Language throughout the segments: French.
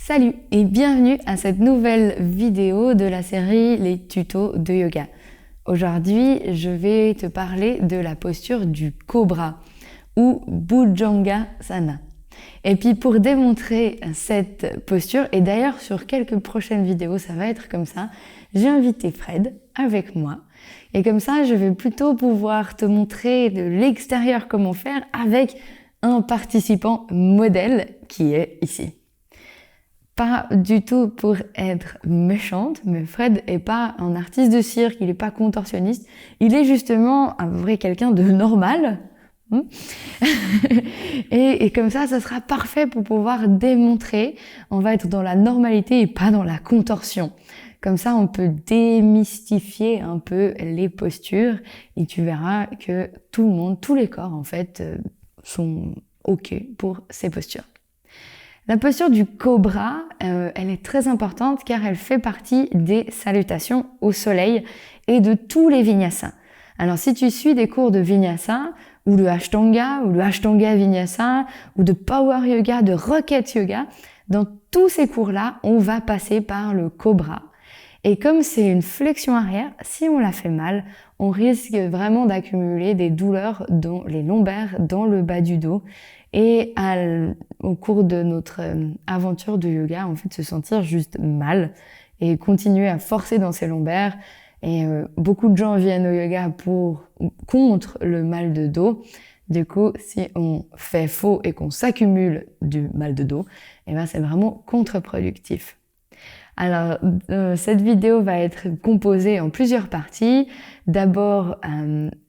Salut et bienvenue à cette nouvelle vidéo de la série Les tutos de yoga. Aujourd'hui, je vais te parler de la posture du cobra ou Bhujangasana. Et puis pour démontrer cette posture, et d'ailleurs sur quelques prochaines vidéos ça va être comme ça, j'ai invité Fred avec moi. Et comme ça, je vais plutôt pouvoir te montrer de l'extérieur comment faire avec un participant modèle qui est ici. Pas du tout pour être méchante, mais Fred est pas un artiste de cirque, il est pas contorsionniste, il est justement un vrai quelqu'un de normal. Et comme ça sera parfait pour pouvoir démontrer. On va être dans la normalité et pas dans la contorsion. Comme ça, on peut démystifier un peu les postures et tu verras que tout le monde, tous les corps en fait, sont OK pour ces postures. La posture du cobra, elle est très importante car elle fait partie des salutations au soleil et de tous les vinyasas. Alors si tu suis des cours de vinyasa ou de ashtanga ou de ashtanga vinyasa ou de power yoga, de rocket yoga, dans tous ces cours-là, on va passer par le cobra. Et comme c'est une flexion arrière, si on la fait mal, on risque vraiment d'accumuler des douleurs dans les lombaires, dans le bas du dos. Et au cours de notre aventure de yoga, en fait, se sentir juste mal et continuer à forcer dans ses lombaires. Et beaucoup de gens viennent au yoga contre le mal de dos. Du coup, si on fait faux et qu'on s'accumule du mal de dos, eh ben c'est vraiment contre-productif. Alors, cette vidéo va être composée en plusieurs parties. D'abord,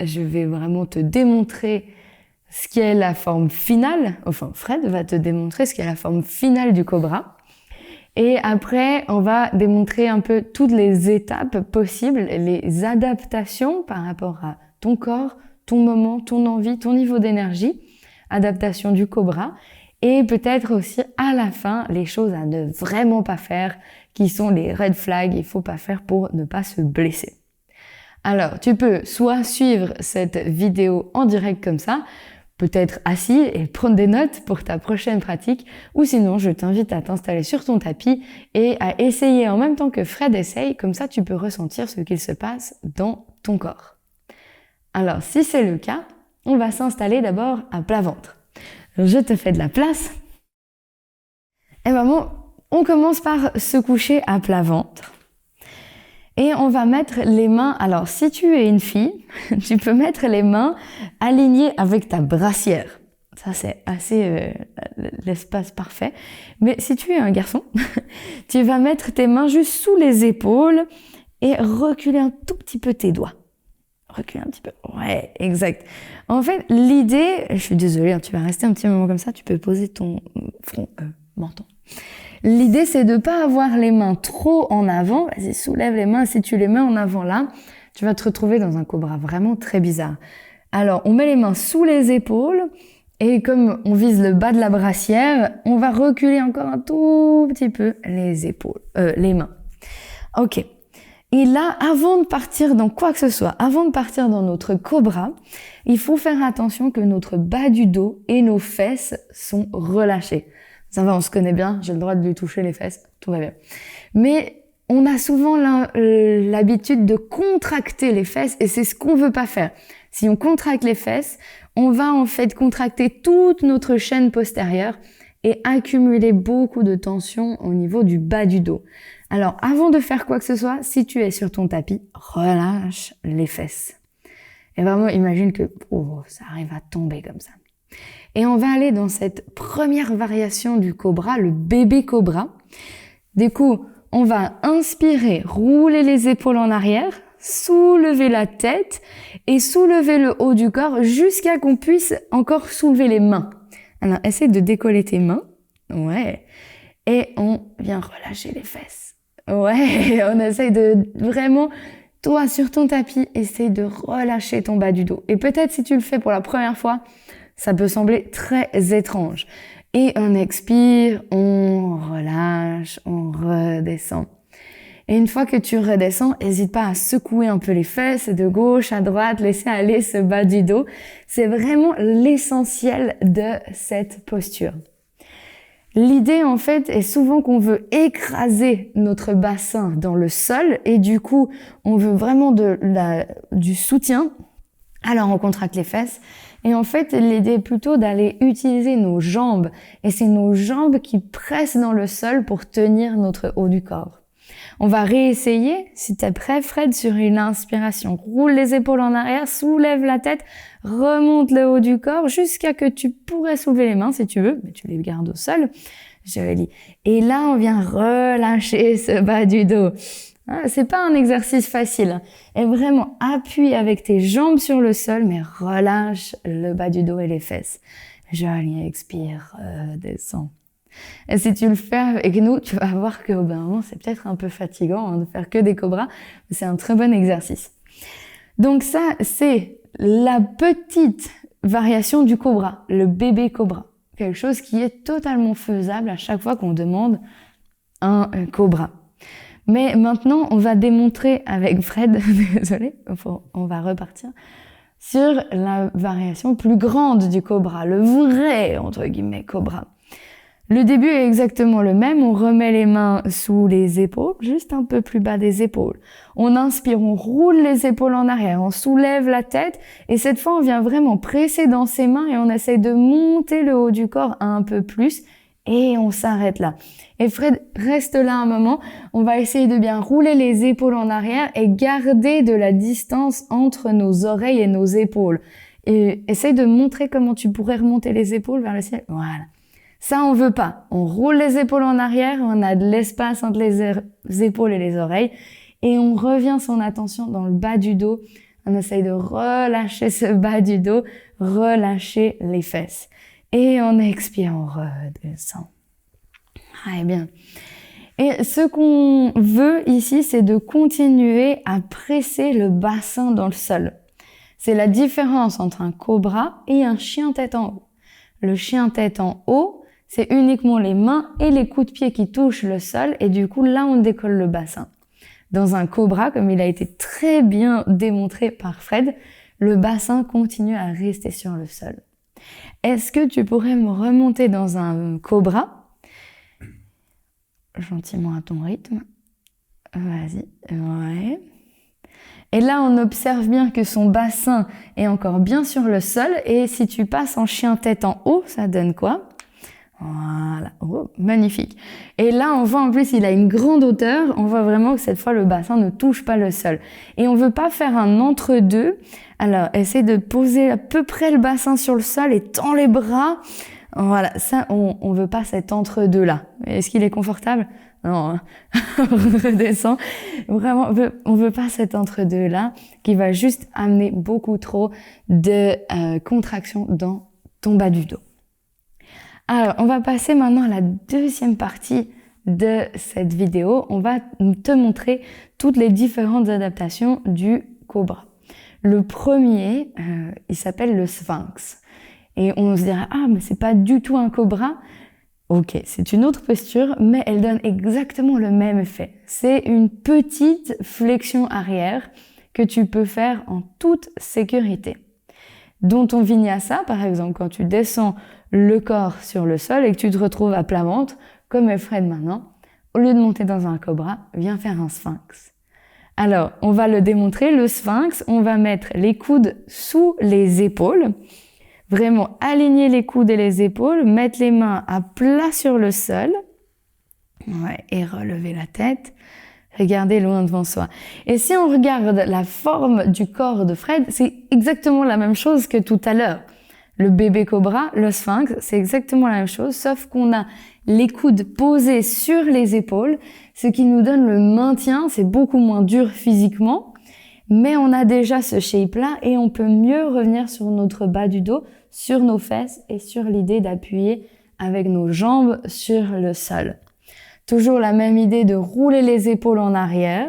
je vais vraiment te démontrer ce qui est la forme finale. Enfin, Fred va te démontrer ce qui est la forme finale du cobra. Et après, on va démontrer un peu toutes les étapes possibles, les adaptations par rapport à ton corps, ton moment, ton envie, ton niveau d'énergie, adaptation du cobra. Et peut-être aussi à la fin, les choses à ne vraiment pas faire, qui sont les red flags, il faut pas faire pour ne pas se blesser. Alors, tu peux soit suivre cette vidéo en direct comme ça, peut-être assis et prendre des notes pour ta prochaine pratique, ou sinon je t'invite à t'installer sur ton tapis et à essayer en même temps que Fred essaye, comme ça tu peux ressentir ce qu'il se passe dans ton corps. Alors, si c'est le cas, on va s'installer d'abord à plat ventre. Je te fais de la place. Et vraiment, on commence par se coucher à plat ventre. Et on va mettre les mains, alors si tu es une fille, tu peux mettre les mains alignées avec ta brassière. Ça c'est assez l'espace parfait. Mais si tu es un garçon, tu vas mettre tes mains juste sous les épaules et reculer un tout petit peu tes doigts. Reculer un petit peu. Ouais, exact. En fait, l'idée, je suis désolée, tu vas rester un petit moment comme ça, tu peux poser ton front, menton. L'idée, c'est de pas avoir les mains trop en avant. Vas-y, soulève les mains. Si tu les mets en avant là, tu vas te retrouver dans un cobra vraiment très bizarre. Alors, on met les mains sous les épaules et comme on vise le bas de la brassière, on va reculer encore un tout petit peu les mains. Ok. Et là, avant de partir dans quoi que ce soit, avant de partir dans notre cobra, il faut faire attention que notre bas du dos et nos fesses sont relâchés. Ça va, on se connaît bien, j'ai le droit de lui toucher les fesses, tout va bien. Mais on a souvent l'habitude de contracter les fesses et c'est ce qu'on veut pas faire. Si on contracte les fesses, on va en fait contracter toute notre chaîne postérieure et accumuler beaucoup de tension au niveau du bas du dos. Alors, avant de faire quoi que ce soit, si tu es sur ton tapis, relâche les fesses. Et vraiment, imagine que ça arrive à tomber comme ça. Et on va aller dans cette première variation du cobra, le bébé cobra. Du coup, on va inspirer, rouler les épaules en arrière, soulever la tête et soulever le haut du corps jusqu'à qu'on puisse encore soulever les mains. Alors, essaye de décoller tes mains. Ouais. Et on vient relâcher les fesses. Ouais, on essaye de vraiment, toi sur ton tapis, essaye de relâcher ton bas du dos. Et peut-être si tu le fais pour la première fois, ça peut sembler très étrange. Et on expire, on relâche, on redescend. Et une fois que tu redescends, n'hésite pas à secouer un peu les fesses de gauche à droite, laisser aller ce bas du dos. C'est vraiment l'essentiel de cette posture. L'idée, en fait, est souvent qu'on veut écraser notre bassin dans le sol et du coup, on veut vraiment du soutien. Alors, on contracte les fesses. Et en fait, l'idée est plutôt d'aller utiliser nos jambes. Et c'est nos jambes qui pressent dans le sol pour tenir notre haut du corps. On va réessayer, si t'es prêt, Fred, sur une inspiration. Roule les épaules en arrière, soulève la tête, remonte le haut du corps jusqu'à que tu pourrais soulever les mains si tu veux, mais tu les gardes au sol. Joli. Et là, on vient relâcher ce bas du dos. C'est pas un exercice facile. Et vraiment, appuie avec tes jambes sur le sol, mais relâche le bas du dos et les fesses. Joli, expire, redescends. Et si tu le fais avec nous, tu vas voir qu'au bout d'un moment, c'est peut-être un peu fatigant de faire que des cobras, mais c'est un très bon exercice. Donc ça, c'est la petite variation du cobra, le bébé cobra. Quelque chose qui est totalement faisable à chaque fois qu'on demande un cobra. Mais maintenant, on va démontrer avec Fred, désolé, on va repartir, sur la variation plus grande du cobra, le vrai, entre guillemets, cobra. Le début est exactement le même, on remet les mains sous les épaules, juste un peu plus bas des épaules. On inspire, on roule les épaules en arrière, on soulève la tête et cette fois on vient vraiment presser dans ses mains et on essaye de monter le haut du corps un peu plus et on s'arrête là. Et Fred, reste là un moment, on va essayer de bien rouler les épaules en arrière et garder de la distance entre nos oreilles et nos épaules. Et essaye de montrer comment tu pourrais remonter les épaules vers le ciel. Voilà. Ça, on veut pas. On roule les épaules en arrière, on a de l'espace entre les épaules et les oreilles, et on revient son attention dans le bas du dos. On essaye de relâcher ce bas du dos, relâcher les fesses. Et on expire, on redescend. Très bien. Et ce qu'on veut ici, c'est de continuer à presser le bassin dans le sol. C'est la différence entre un cobra et un chien tête en haut. Le chien tête en haut, c'est uniquement les mains et les coups de pied qui touchent le sol et du coup, là, on décolle le bassin. Dans un cobra, comme il a été très bien démontré par Fred, le bassin continue à rester sur le sol. Est-ce que tu pourrais me remonter dans un cobra? Gentiment à ton rythme. Vas-y. Ouais. Et là, on observe bien que son bassin est encore bien sur le sol. Et si tu passes en chien tête en haut, ça donne quoi? Voilà, oh, magnifique. Et là, on voit en plus, il a une grande hauteur. On voit vraiment que cette fois, le bassin ne touche pas le sol. Et on veut pas faire un entre-deux. Alors, essaie de poser à peu près le bassin sur le sol et tends les bras. Voilà, ça, on veut pas cet entre-deux-là. Est-ce qu'il est confortable? Non, on redescend. Vraiment, on veut pas cet entre-deux-là qui va juste amener beaucoup trop de contraction dans ton bas du dos. Alors, on va passer maintenant à la deuxième partie de cette vidéo. On va te montrer toutes les différentes adaptations du cobra. Le premier, il s'appelle le sphinx. Et on se dira, ah, mais c'est pas du tout un cobra. Ok, c'est une autre posture, mais elle donne exactement le même effet. C'est une petite flexion arrière que tu peux faire en toute sécurité. Dans ton vinyasa, par exemple, quand tu descends le corps sur le sol et que tu te retrouves à plat ventre, comme est Fred maintenant, au lieu de monter dans un cobra, viens faire un sphinx. Alors, on va le démontrer, le sphinx, on va mettre les coudes sous les épaules, vraiment aligner les coudes et les épaules, mettre les mains à plat sur le sol, ouais, et relever la tête. Regardez loin devant soi. Et si on regarde la forme du corps de Fred, c'est exactement la même chose que tout à l'heure. Le bébé cobra, le sphinx, c'est exactement la même chose, sauf qu'on a les coudes posés sur les épaules, ce qui nous donne le maintien, c'est beaucoup moins dur physiquement, mais on a déjà ce shape-là et on peut mieux revenir sur notre bas du dos, sur nos fesses et sur l'idée d'appuyer avec nos jambes sur le sol. Toujours la même idée de rouler les épaules en arrière,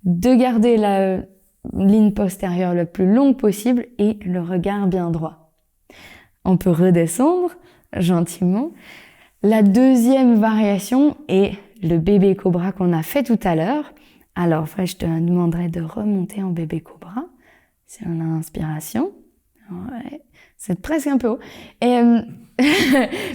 de garder la ligne postérieure le plus longue possible et le regard bien droit. On peut redescendre gentiment. La deuxième variation est le bébé cobra qu'on a fait tout à l'heure. Alors, je te demanderai de remonter en bébé cobra. Si on a inspiration. Ouais. C'est presque un peu haut. Et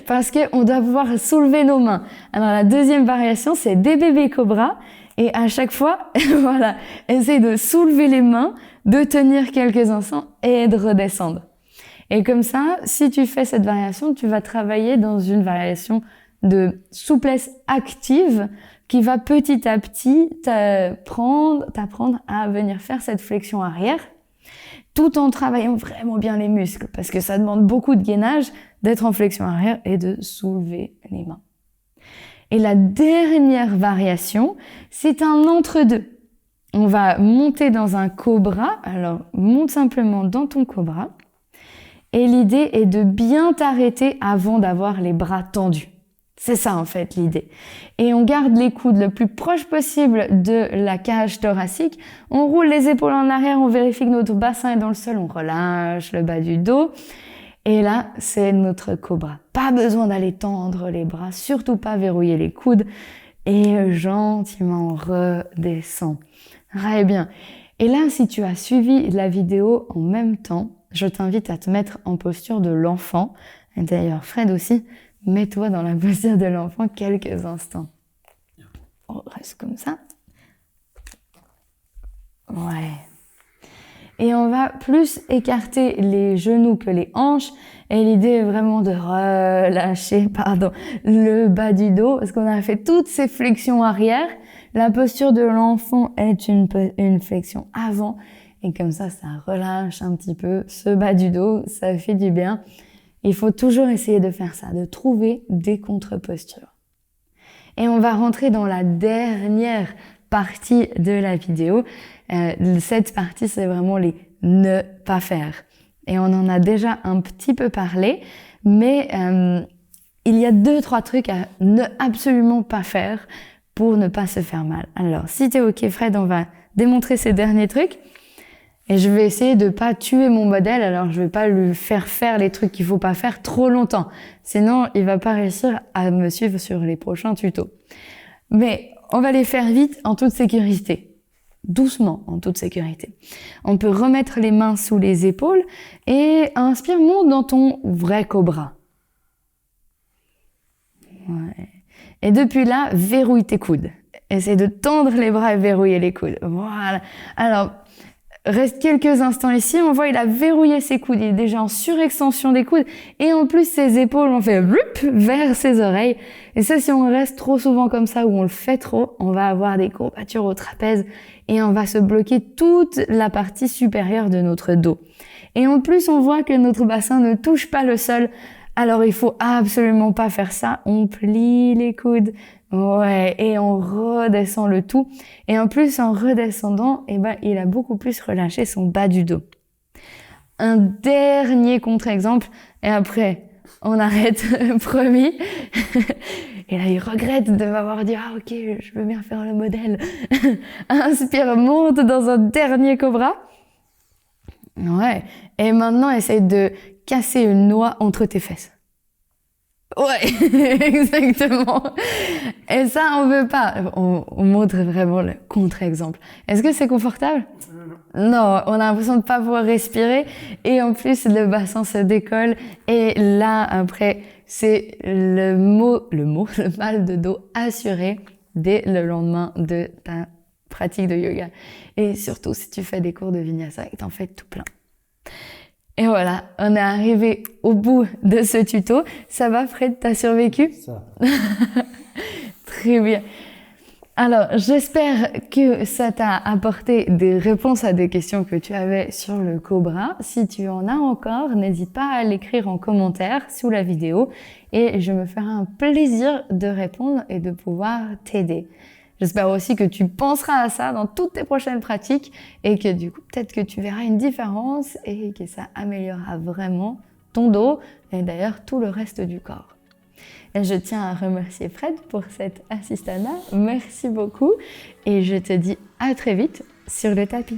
parce qu'on doit pouvoir soulever nos mains. Alors la deuxième variation, c'est des bébés cobras. Et à chaque fois, voilà, essaye de soulever les mains, de tenir quelques instants et de redescendre. Et comme ça, si tu fais cette variation, tu vas travailler dans une variation de souplesse active qui va petit à petit t'apprendre à venir faire cette flexion arrière, tout en travaillant vraiment bien les muscles, parce que ça demande beaucoup de gainage d'être en flexion arrière et de soulever les mains. Et la dernière variation, c'est un entre-deux. On va monter dans un cobra, alors monte simplement dans ton cobra, et l'idée est de bien t'arrêter avant d'avoir les bras tendus. C'est ça en fait l'idée. Et on garde les coudes le plus proche possible de la cage thoracique. On roule les épaules en arrière, on vérifie que notre bassin est dans le sol, on relâche le bas du dos. Et là, c'est notre cobra. Pas besoin d'aller tendre les bras, surtout pas verrouiller les coudes. Et gentiment redescend. Très bien. Et là, si tu as suivi la vidéo en même temps, je t'invite à te mettre en posture de l'enfant. Et d'ailleurs, Fred aussi, mets-toi dans la posture de l'enfant quelques instants. On reste comme ça. Ouais. Et on va plus écarter les genoux que les hanches. Et l'idée est vraiment de relâcher, le bas du dos, parce qu'on a fait toutes ces flexions arrière. La posture de l'enfant est une flexion avant. Et comme ça relâche un petit peu ce bas du dos, ça fait du bien. Il faut toujours essayer de faire ça, de trouver des contre-postures. Et on va rentrer dans la dernière partie de la vidéo. Cette partie, c'est vraiment les ne pas faire. Et on en a déjà un petit peu parlé, mais il y a 2-3 trucs à ne absolument pas faire pour ne pas se faire mal. Alors, si t'es OK, Fred, on va démontrer ces derniers trucs. Et je vais essayer de pas tuer mon modèle, alors je vais pas lui faire les trucs qu'il faut pas faire trop longtemps. Sinon, il va pas réussir à me suivre sur les prochains tutos. Mais on va les faire vite, en toute sécurité. Doucement, en toute sécurité. On peut remettre les mains sous les épaules et inspire, monte dans ton vrai cobra. Ouais. Et depuis là, verrouille tes coudes. Essaie de tendre les bras et verrouiller les coudes. Voilà. Alors, reste quelques instants ici, on voit il a verrouillé ses coudes, il est déjà en surextension des coudes et en plus ses épaules ont fait vers ses oreilles. Et ça, si on reste trop souvent comme ça ou on le fait trop, on va avoir des courbatures au trapèze et on va se bloquer toute la partie supérieure de notre dos. Et en plus, on voit que notre bassin ne touche pas le sol. Alors, il faut absolument pas faire ça. On plie les coudes. Ouais, et on redescend le tout. Et en plus, en redescendant, il a beaucoup plus relâché son bas du dos. Un dernier contre-exemple, et après, on arrête, promis. Et là, il regrette de m'avoir dit, ah, ok, je veux bien faire le modèle. Inspire, monte dans un dernier cobra. Ouais. Et maintenant, essaye de casser une noix entre tes fesses. Ouais, exactement. Et ça, on veut pas. On montre vraiment le contre-exemple. Est-ce que c'est confortable? Non, on a l'impression de pas pouvoir respirer. Et en plus, le bassin se décolle. Et là, après, c'est le mal de dos assuré dès le lendemain de ta pratique de yoga. Et surtout, si tu fais des cours de vinyasa et que t'en fais tout plein. Et voilà, on est arrivé au bout de ce tuto. Ça va, Fred, t'as survécu? Ça. Très bien. Alors, j'espère que ça t'a apporté des réponses à des questions que tu avais sur le cobra. Si tu en as encore, n'hésite pas à l'écrire en commentaire sous la vidéo et je me ferai un plaisir de répondre et de pouvoir t'aider. J'espère aussi que tu penseras à ça dans toutes tes prochaines pratiques et que du coup, peut-être que tu verras une différence et que ça améliorera vraiment ton dos et d'ailleurs tout le reste du corps. Et je tiens à remercier Fred pour cette assistana. Merci beaucoup et je te dis à très vite sur le tapis.